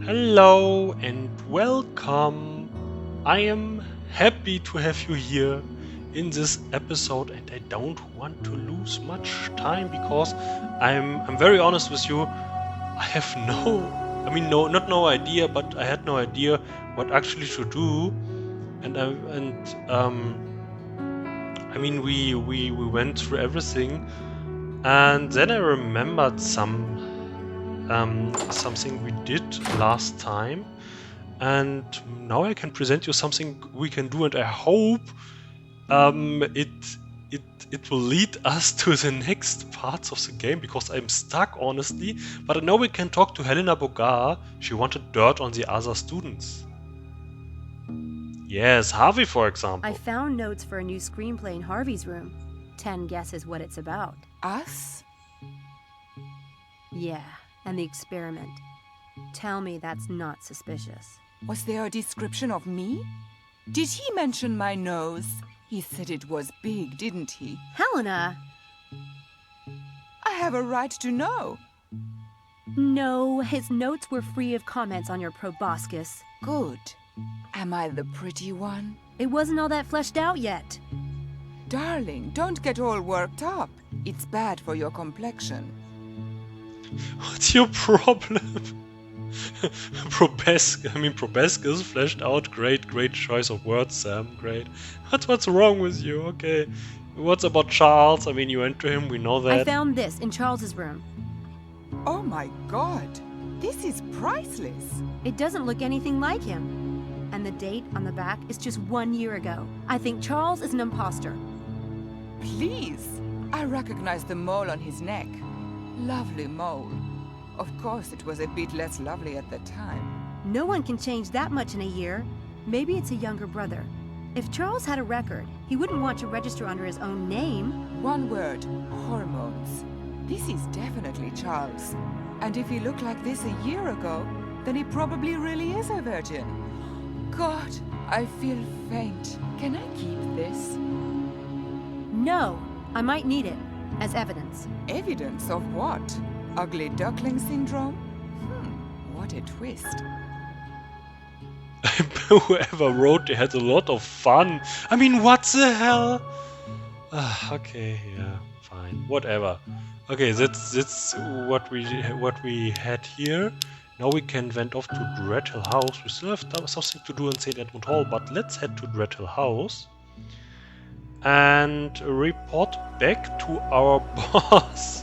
Hello and welcome. I am happy to have you here in this episode, and I don't want to lose much time because I'm very honest with you. I have not no idea, but I had no idea what actually to do. We went through everything, and then I remembered something we did last time. And now I can present you something we can do, and I hope it it it will lead us to the next parts of the game, because I'm stuck honestly. But I know we can talk to Helena Bogar. She wanted dirt on the other students. Yes, Harvey, for example. I found notes for a new screenplay in Harvey's room. 10 guesses what it's about. Us? Yeah, and the experiment. Tell me that's not suspicious. Was there a description of me? Did he mention my nose? He said it was big, didn't he? Helena! I have a right to know. No, his notes were free of comments on your proboscis. Good. Am I the pretty one? It wasn't all that fleshed out yet. Darling, don't get all worked up. It's bad for your complexion. What's your problem? Proboscis fleshed out. Great choice of words, Sam. Great. What's wrong with you? Okay. What's about Charles? You went to him, we know that. I found this in Charles's room. Oh my God! This is priceless! It doesn't look anything like him. And the date on the back is just 1 year ago. I think Charles is an imposter. Please! I recognize the mole on his neck. Lovely mole. Of course, it was a bit less lovely at the time. No one can change that much in a year. Maybe it's a younger brother. If Charles had a record, he wouldn't want to register under his own name. One word, hormones. This is definitely Charles. And if he looked like this a year ago, then he probably really is a virgin. God, I feel faint. Can I keep this? No, I might need it as evidence. Evidence of what? Ugly duckling syndrome? What a twist. Whoever wrote it had a lot of fun. What the hell? Okay, yeah, fine, whatever. Okay, that's what we had here. Now we can went off to Dreadhill House. We still have something to do in St. Edmund Hall, but let's head to Dreadhill House and report back to our boss,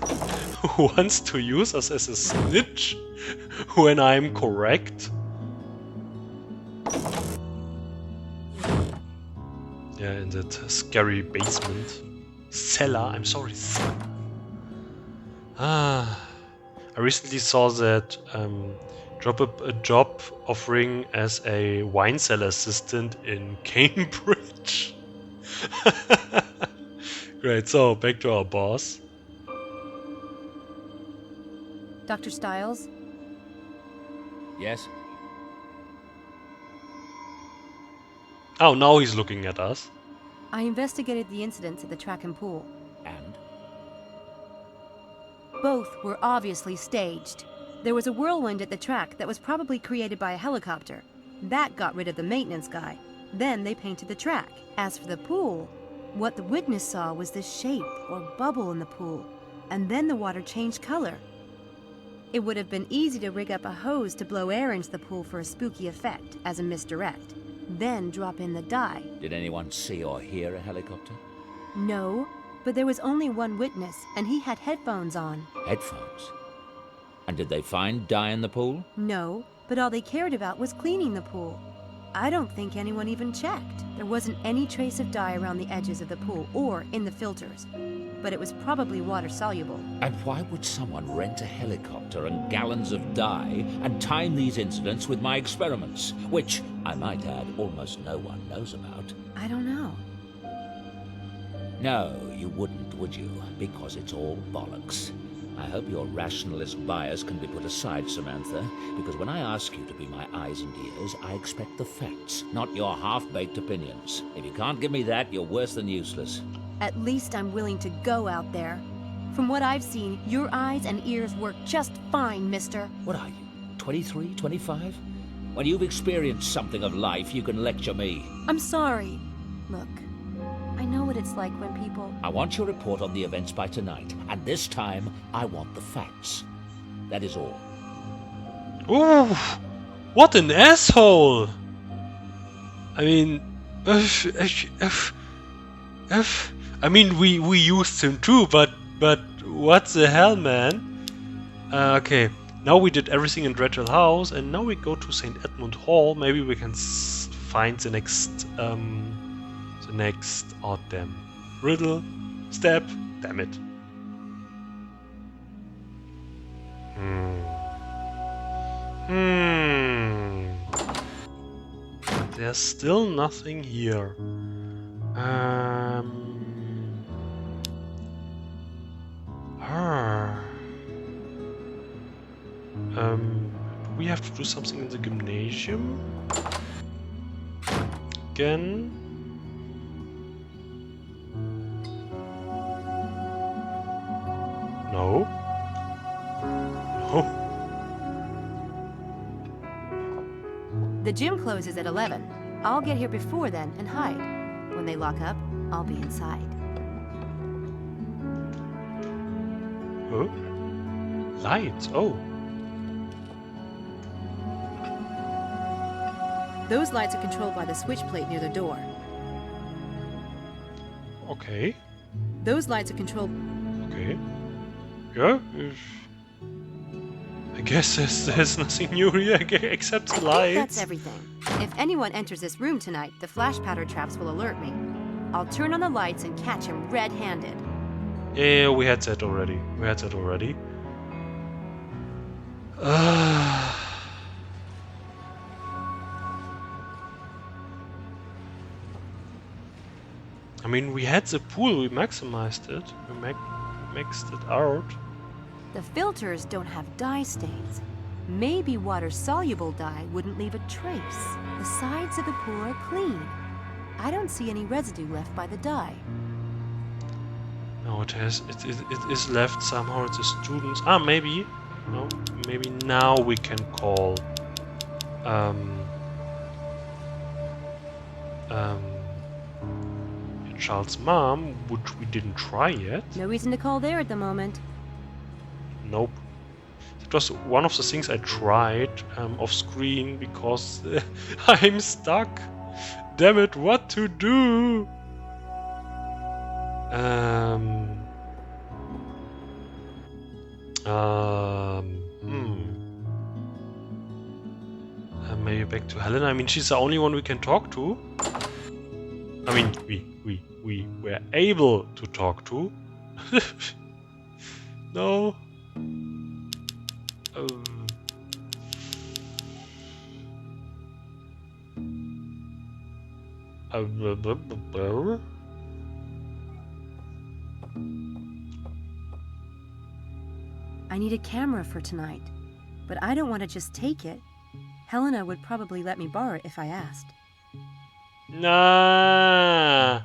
who wants to use us as a snitch when I'm correct. Yeah, in that scary basement. Cellar, I'm sorry, cellar. I recently saw that drop a job offering as a wine cellar assistant in Cambridge. Great, so back to our boss. Dr. Stiles? Yes? Oh, now he's looking at us. I investigated the incidents at the track and pool. And? Both were obviously staged. There was a whirlwind at the track that was probably created by a helicopter. That got rid of the maintenance guy. Then they painted the track. As for the pool, what the witness saw was the shape or bubble in the pool, and then the water changed color. It would have been easy to rig up a hose to blow air into the pool for a spooky effect as a misdirect, then drop in the dye. Did anyone see or hear a helicopter? No, but there was only one witness, and he had headphones on. Headphones? And did they find dye in the pool? No, but all they cared about was cleaning the pool. I don't think anyone even checked. There wasn't any trace of dye around the edges of the pool or in the filters, but it was probably water-soluble. And why would someone rent a helicopter and gallons of dye and time these incidents with my experiments, which, I might add, almost no one knows about? I don't know. No, you wouldn't, would you? Because it's all bollocks. I hope your rationalist bias can be put aside, Samantha, because when I ask you to be my eyes and ears, I expect the facts, not your half-baked opinions. If you can't give me that, you're worse than useless. At least I'm willing to go out there. From what I've seen, your eyes and ears work just fine, mister. What are you, 23, 25? When you've experienced something of life, you can lecture me. I'm sorry. Look, I know what it's like when people... I want your report on the events by tonight, and this time, I want the facts. That is all. Ooh, what an asshole! I mean, I mean, we used him too, but what the hell, man? Okay, now we did everything in Dreadhill House, and now we go to St. Edmund Hall. Maybe we can find the next oh damn, riddle, step, damn it. There's still nothing here. Do we have to do something in the gymnasium? Again? No? No? The gym closes at 11. I'll get here before then and hide. When they lock up, I'll be inside. Huh? Lights, oh. Those lights are controlled by the switch plate near the door. Okay. Those lights are controlled... Okay. Yeah. I guess there's nothing new here except the lights. That's everything. If anyone enters this room tonight, the flash powder traps will alert me. I'll turn on the lights and catch him red-handed. Yeah, we had that already. I mean, we had the pool, we maximized it. We maxed it out. The filters don't have dye stains. Maybe water-soluble dye wouldn't leave a trace. The sides of the pool are clean. I don't see any residue left by the dye. No, it is left somehow at the students. Ah, maybe. No, maybe now we can call Charles' mom, which we didn't try yet. No reason to call there at the moment. Nope. It was one of the things I tried off screen because I'm stuck. Damn it, what to do? Maybe back to Helena. I mean, she's the only one we can talk to. I mean, we were able to talk to. No. I need a camera for tonight, but I don't want to just take it. Helena would probably let me borrow it if I asked. Nah,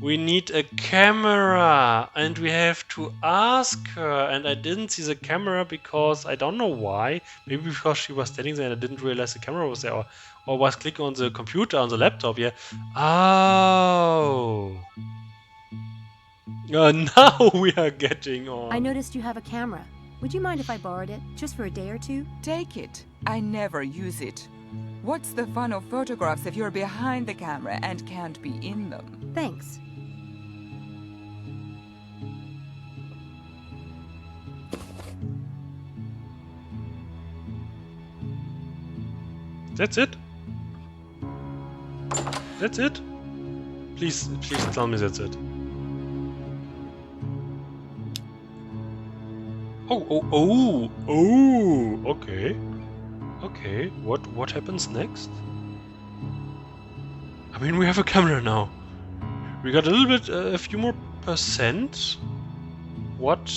we need a camera and we have to ask her, and I didn't see the camera because I don't know why. Maybe because she was standing there and I didn't realize the camera was there, or was clicking on the computer on the laptop. Yeah. Oh. Now we are getting on. I noticed you have a camera. Would you mind if I borrowed it, just for a day or two? Take it. I never use it. What's the fun of photographs if you're behind the camera and can't be in them? Thanks. That's it? That's it? Please tell me that's it. Oh, okay. Okay, what happens next? I mean, we have a camera now. We got a little bit, a few more percent. What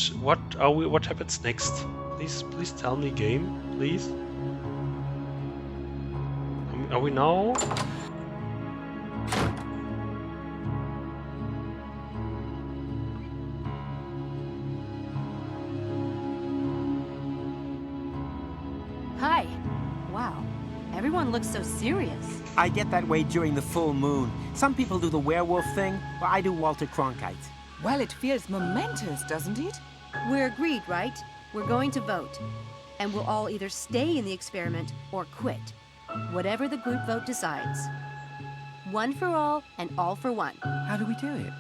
happens next? Please tell me, game, please. Are we now? Hi, Everyone looks so serious. I get that way during the full moon. Some people do the werewolf thing, but I do Walter Cronkite. Well, it feels momentous, doesn't it? We're agreed, right? We're going to vote. And we'll all either stay in the experiment or quit. Whatever the group vote decides. One for all and all for one. How do we do it?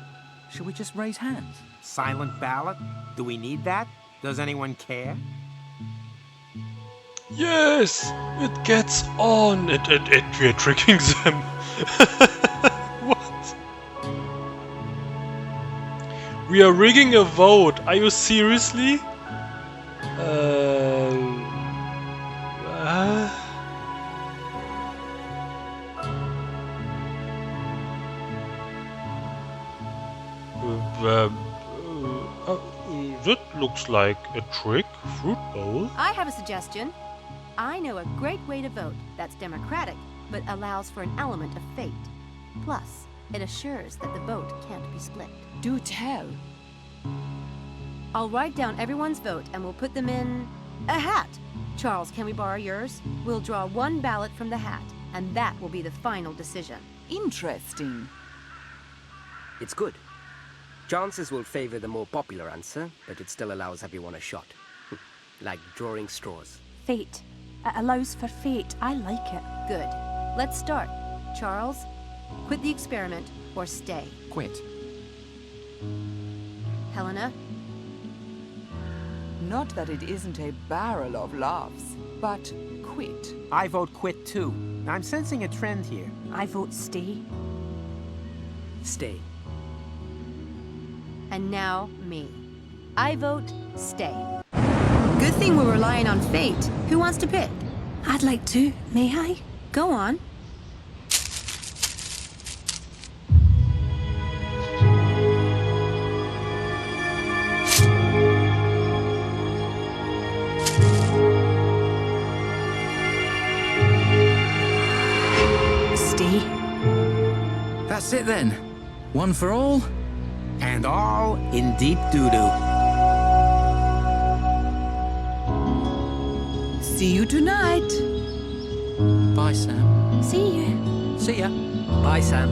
Should we just raise hands? Silent ballot? Do we need that? Does anyone care? Yes, it gets on. And we're tricking them. What? We are rigging a vote. Are you seriously? That looks like a trick. Fruit bowl. I have a suggestion. I know a great way to vote that's democratic, but allows for an element of fate. Plus, it assures that the vote can't be split. Do tell. I'll write down everyone's vote and we'll put them in a hat. Charles, can we borrow yours? We'll draw one ballot from the hat, and that will be the final decision. Interesting. It's good. Chances will favor the more popular answer, but it still allows everyone a shot. Like drawing straws. Fate. It allows for fate. I like it. Good. Let's start. Charles, quit the experiment or stay. Quit. Helena? Not that it isn't a barrel of laughs, but quit. I vote quit too. I'm sensing a trend here. I vote stay. Stay. And now, me. I vote stay. Good thing we're relying on fate. Who wants to pick? I'd like to. May I? Go on. Stay. That's it then. One for all. And all in deep doo-doo. See you tonight. Bye, Sam. See you. See ya. Bye, Sam.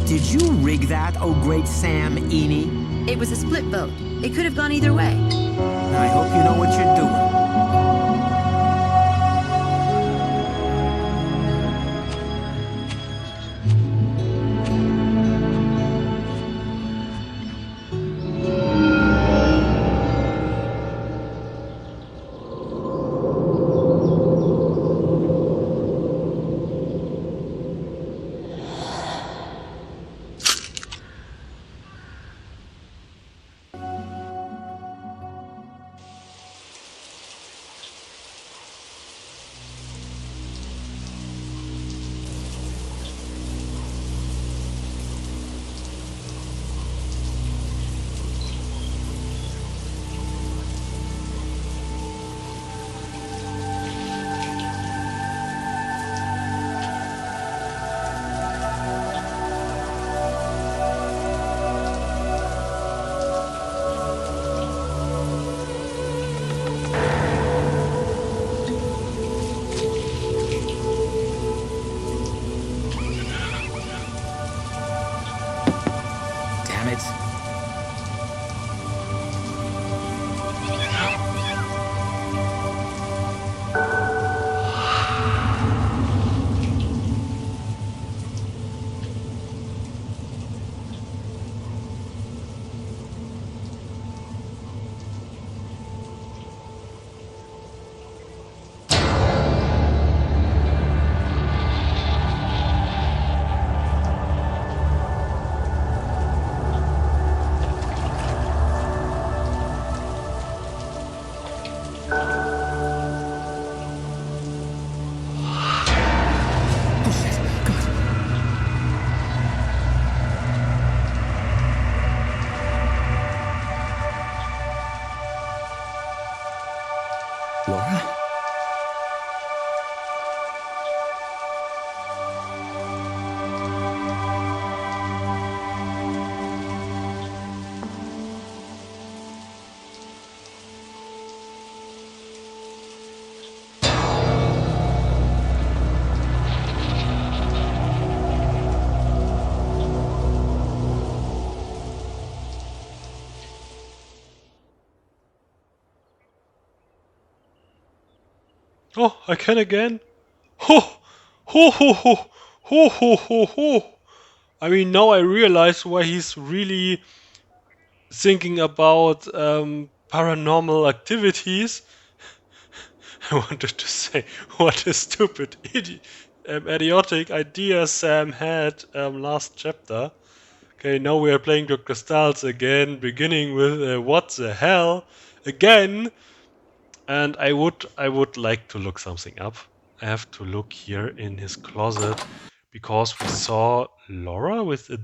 Did you rig that, oh great Sam Eenie? It was a split vote. It could have gone either way. I hope you know what you're doing. Oh, I can again. Ho! Ho ho ho! Ho ho ho ho! I mean, now I realize why he's really thinking about paranormal activities. I wanted to say, what a stupid, idiotic idea Sam had last chapter. Okay, now we are playing Dr. Styles again, beginning with what the hell again. And I would like to look something up. I have to look here in his closet because we saw Laura with a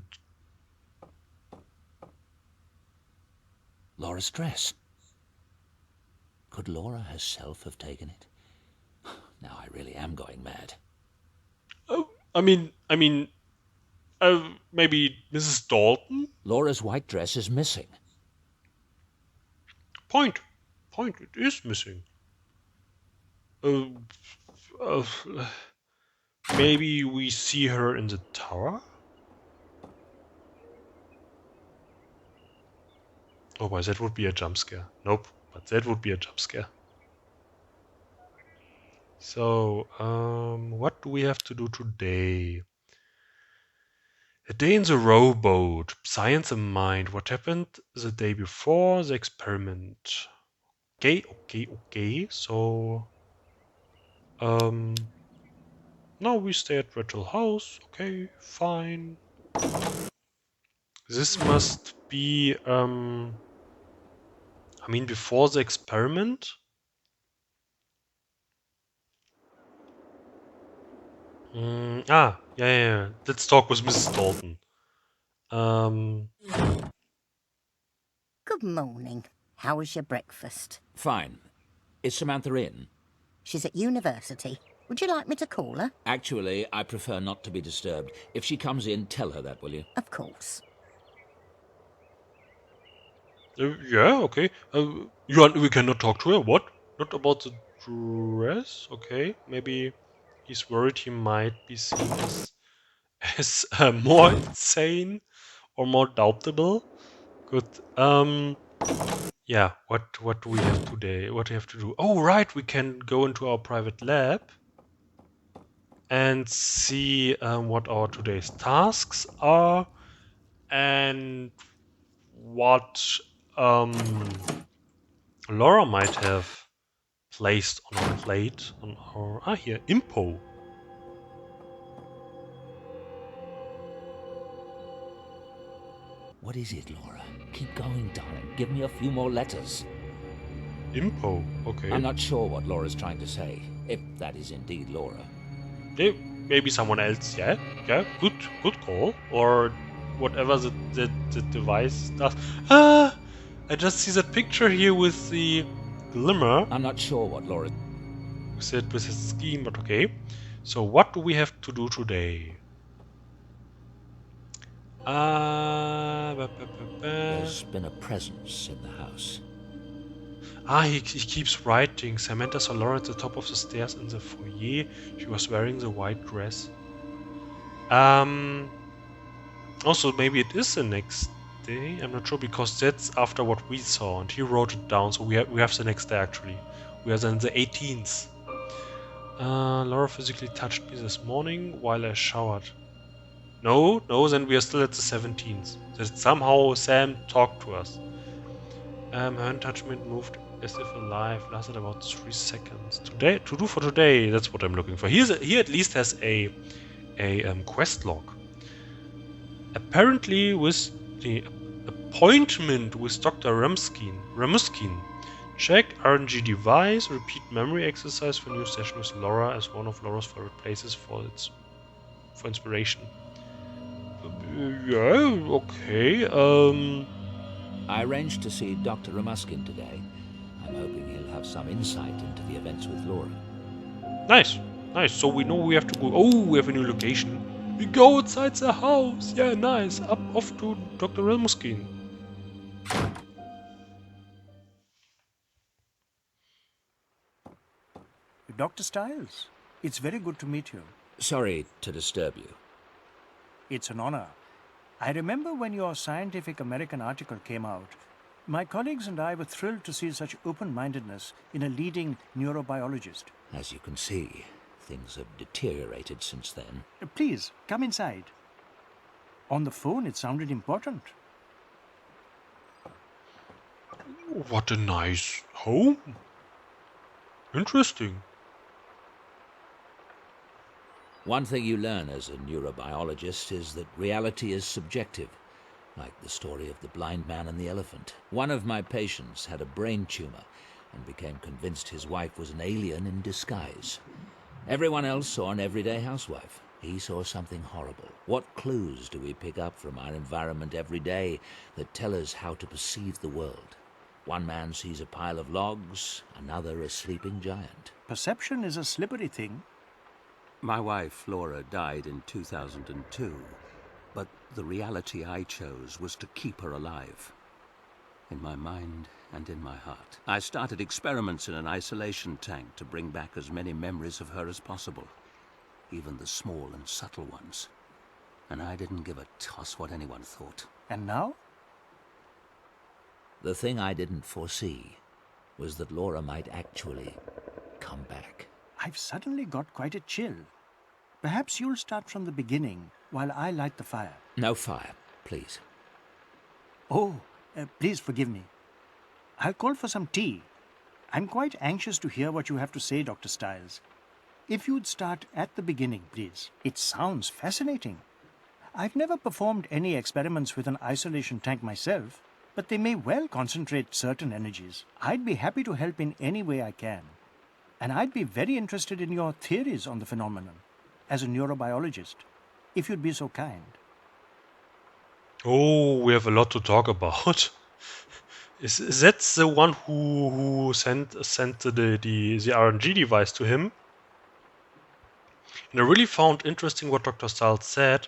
Laura's dress. Could Laura herself have taken it? Now I really am going mad. maybe Mrs. Dalton. Laura's white dress is missing. Point, it is missing. Uh, uh, maybe we see her in the tower. Oh, but that would be a jump scare. Nope, but that would be a jump scare. So, what do we have to do today? A day in the rowboat. Science in mind. What happened the day before the experiment? Okay. So, now we stay at Rachel House. Okay, fine. This must be, before the experiment. Yeah. Let's talk with Mrs. Dalton. Good morning. How was your breakfast? Fine. Is Samantha in? She's at university. Would you like me to call her? Actually, I prefer not to be disturbed. If she comes in, tell her that, will you? Of course. Yeah, okay. We cannot talk to her. What? Not about the dress? Okay, maybe he's worried he might be seen as more insane or more doubtable. Good. Yeah. What do we have today? What do we have to do? Oh, right. We can go into our private lab and see what our today's tasks are and what Laura might have placed on our plate on our here Impo. What is it, Laura? Keep going, darling. Give me a few more letters. Impo, okay. I'm not sure what Laura's trying to say, if that is indeed Laura. Maybe someone else, yeah, good call. Or whatever the device does. I just see that picture here with the glimmer. I'm not sure what Laura... With his scheme, but okay. So what do we have to do today? There's been a presence in the house. He keeps writing. Samantha saw Laura at the top of the stairs in the foyer. She was wearing the white dress. Also, maybe it is the next day. I'm not sure because that's after what we saw, and he wrote it down. So we have the next day actually. We are then the 18th. Laura physically touched me this morning while I showered. No, then we are still at the 17th. That somehow Sam talked to us. Her attachment moved as if alive, lasted about 3 seconds. Today, to do for today, that's what I'm looking for. He at least has a quest log. Apparently with the appointment with Dr. Ramuskin. Check RNG device, repeat memory exercise for new session with Laura as one of Laura's favorite places for inspiration. Yeah, okay. I arranged to see Dr. Ramuskin today. I'm hoping he'll have some insight into the events with Laura. Nice. So we know we have to go. Oh, we have a new location. We go outside the house. Yeah, nice. Off to Dr. Ramuskin. Dr. Styles, it's very good to meet you. Sorry to disturb you. It's an honor. I remember when your Scientific American article came out, My colleagues and I were thrilled to see such open-mindedness in a leading neurobiologist. As you can see, things have deteriorated since then. Please, come inside. On the phone, it sounded important. What a nice home. Interesting. One thing you learn as a neurobiologist is that reality is subjective, like the story of the blind man and the elephant. One of my patients had a brain tumor and became convinced his wife was an alien in disguise. Everyone else saw an everyday housewife. He saw something horrible. What clues do we pick up from our environment every day that tell us how to perceive the world? One man sees a pile of logs, another a sleeping giant. Perception is a slippery thing. My wife, Laura, died in 2002, but the reality I chose was to keep her alive. In my mind and in my heart. I started experiments in an isolation tank to bring back as many memories of her as possible, even the small and subtle ones. And I didn't give a toss what anyone thought. And now? The thing I didn't foresee was that Laura might actually come back. I've suddenly got quite a chill. Perhaps you'll start from the beginning while I light the fire. No fire, please. Oh, please forgive me. I'll call for some tea. I'm quite anxious to hear what you have to say, Dr. Stiles. If you'd start at the beginning, please. It sounds fascinating. I've never performed any experiments with an isolation tank myself, but they may well concentrate certain energies. I'd be happy to help in any way I can. And I'd be very interested in your theories on the phenomenon, as a neurobiologist, if you'd be so kind. Oh, we have a lot to talk about. Is that the one who sent the RNG device to him? And I really found interesting what Dr. Stiles said.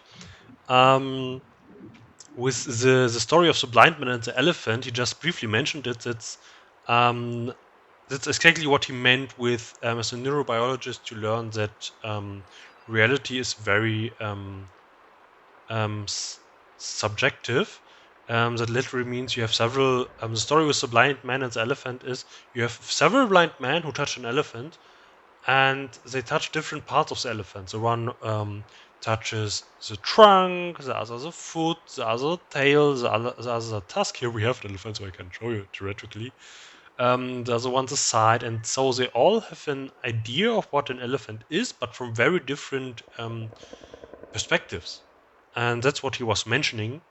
With the story of the blind man and the elephant, he just briefly mentioned it. That's exactly what he meant with, as a neurobiologist, you learn that reality is very subjective. That literally means you have several. The story with the blind man and the elephant is you have several blind men who touch an elephant, and they touch different parts of the elephant. The one touches the trunk, the other the foot, the other tail, the other the tusk. Here we have an elephant, so I can show you theoretically. The other one the side, and so they all have an idea of what an elephant is, but from very different perspectives. And that's what he was mentioning.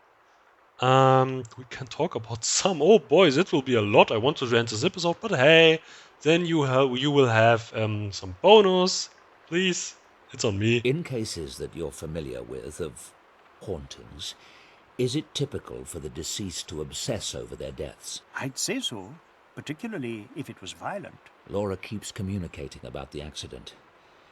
We can talk about some. Oh boy, that will be a lot. I want to end this episode, but hey, then you will have some bonus. Please, it's on me. In cases that you're familiar with of hauntings, is it typical for the deceased to obsess over their deaths? I'd say so, particularly if it was violent. Laura keeps communicating about the accident,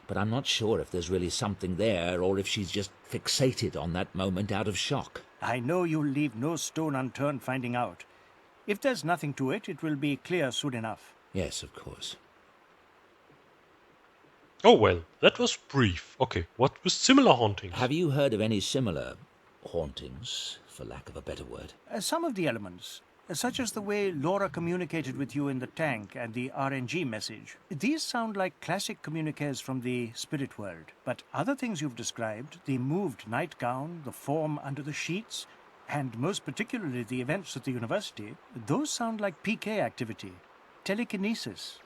but I'm not sure if there's really something there or if she's just fixated on that moment out of shock. I know you'll leave no stone unturned finding out. If there's nothing to it, it will be clear soon enough. Yes, of course. Oh well, that was brief. Okay, what was similar hauntings? Have you heard of any similar hauntings, for lack of a better word? Some of the elements, such as the way Laura communicated with you in the tank and the RNG message. These sound like classic communiques from the spirit world. But other things you've described, the moved nightgown, the form under the sheets, and most particularly the events at the university, those sound like PK activity, telekinesis,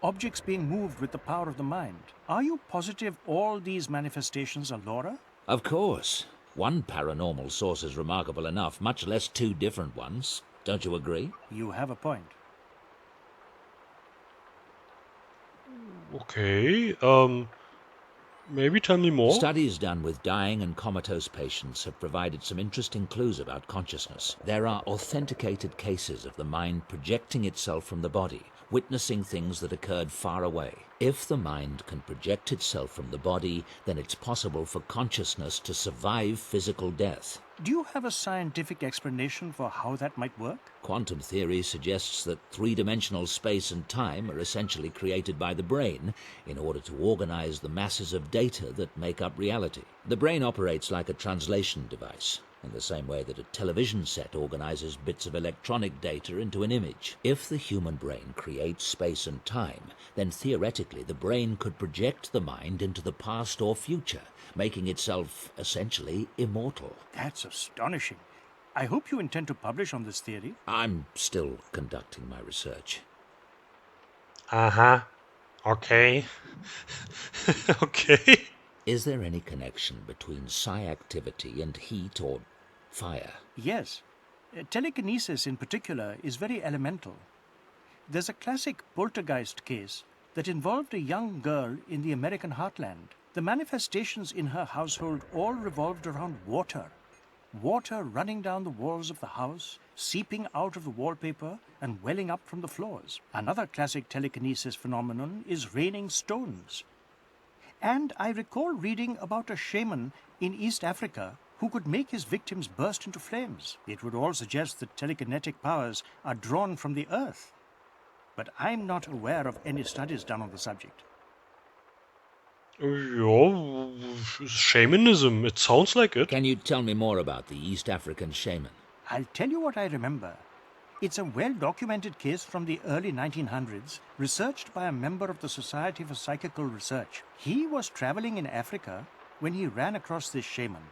objects being moved with the power of the mind. Are you positive all these manifestations are Laura? Of course. One paranormal source is remarkable enough, much less two different ones. Don't you agree? You have a point. Okay, maybe tell me more. Studies done with dying and comatose patients have provided some interesting clues about consciousness. There are authenticated cases of the mind projecting itself from the body, witnessing things that occurred far away. If the mind can project itself from the body, then it's possible for consciousness to survive physical death. Do you have a scientific explanation for how that might work? Quantum theory suggests that three-dimensional space and time are essentially created by the brain in order to organize the masses of data that make up reality. The brain operates like a translation device. in the same way that a television set organizes bits of electronic data into an image. If the human brain creates space and time, then theoretically the brain could project the mind into the past or future, making itself essentially immortal. That's astonishing. I hope you intend to publish on this theory. I'm still conducting my research. Uh-huh. Okay. Okay. Is there any connection between psi activity and heat or fire? Yes. Telekinesis in particular is very elemental. There's a classic poltergeist case that involved a young girl in the American heartland. The manifestations in her household all revolved around water. Water running down the walls of the house, seeping out of the wallpaper and welling up from the floors. Another classic telekinesis phenomenon is raining stones. And I recall reading about a shaman in East Africa who could make his victims burst into flames. It would all suggest that telekinetic powers are drawn from the earth. But I'm not aware of any studies done on the subject. Yeah, shamanism, it sounds like it. Can you tell me more about the East African shaman? I'll tell you what I remember. It's a well-documented case from the early 1900s, researched by a member of the Society for Psychical Research. He was traveling in Africa when he ran across this shaman.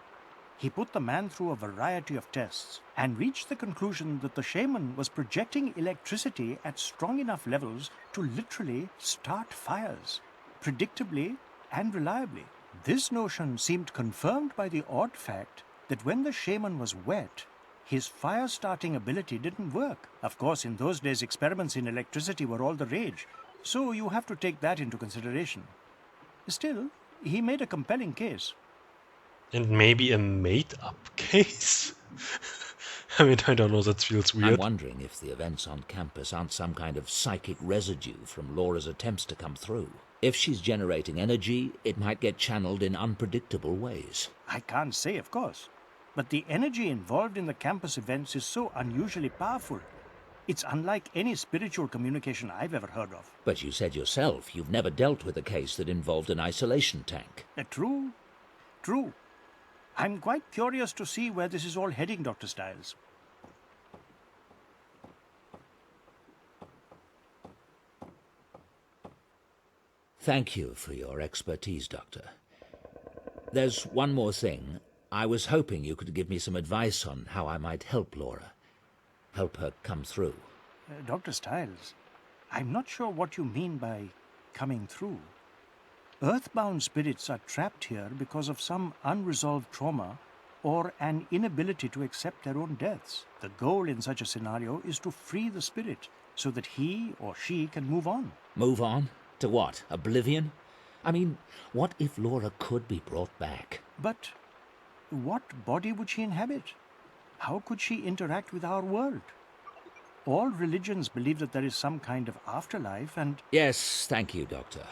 He put the man through a variety of tests and reached the conclusion that the shaman was projecting electricity at strong enough levels to literally start fires, predictably and reliably. This notion seemed confirmed by the odd fact that when the shaman was wet, his fire-starting ability didn't work. Of course, in those days, experiments in electricity were all the rage, so you have to take that into consideration. Still, he made a compelling case. And maybe a made-up case? I mean, I don't know, that feels weird. I'm wondering if the events on campus aren't some kind of psychic residue from Laura's attempts to come through. If she's generating energy, it might get channeled in unpredictable ways. I can't say, of course. But the energy involved in the campus events is so unusually powerful. It's unlike any spiritual communication I've ever heard of. But you said yourself you've never dealt with a case that involved an isolation tank. True. I'm quite curious to see where this is all heading, Dr. Stiles. Thank you for your expertise, Doctor. There's one more thing. I was hoping you could give me some advice on how I might help Laura. Help her come through. Dr. Stiles, I'm not sure what you mean by coming through. Earthbound spirits are trapped here because of some unresolved trauma or an inability to accept their own deaths. The goal in such a scenario is to free the spirit so that he or she can move on. Move on? To what? Oblivion? I mean, what if Laura could be brought back? But what body would she inhabit? How could she interact with our world? All religions believe that there is some kind of afterlife and... Yes, thank you, Doctor.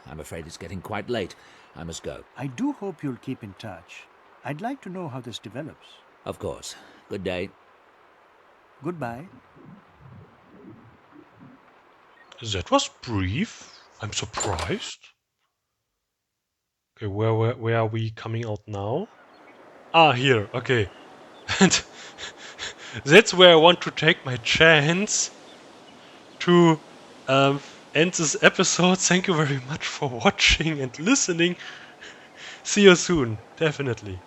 I'm afraid it's getting quite late. I must go. I do hope you'll keep in touch. I'd like to know how this develops. Of course. Good day. Goodbye. That was brief. I'm surprised. Okay, where are we coming out now? Ah, here. Okay. And that's where I want to take my chance to end this episode. Thank you very much for watching and listening. See you soon, definitely.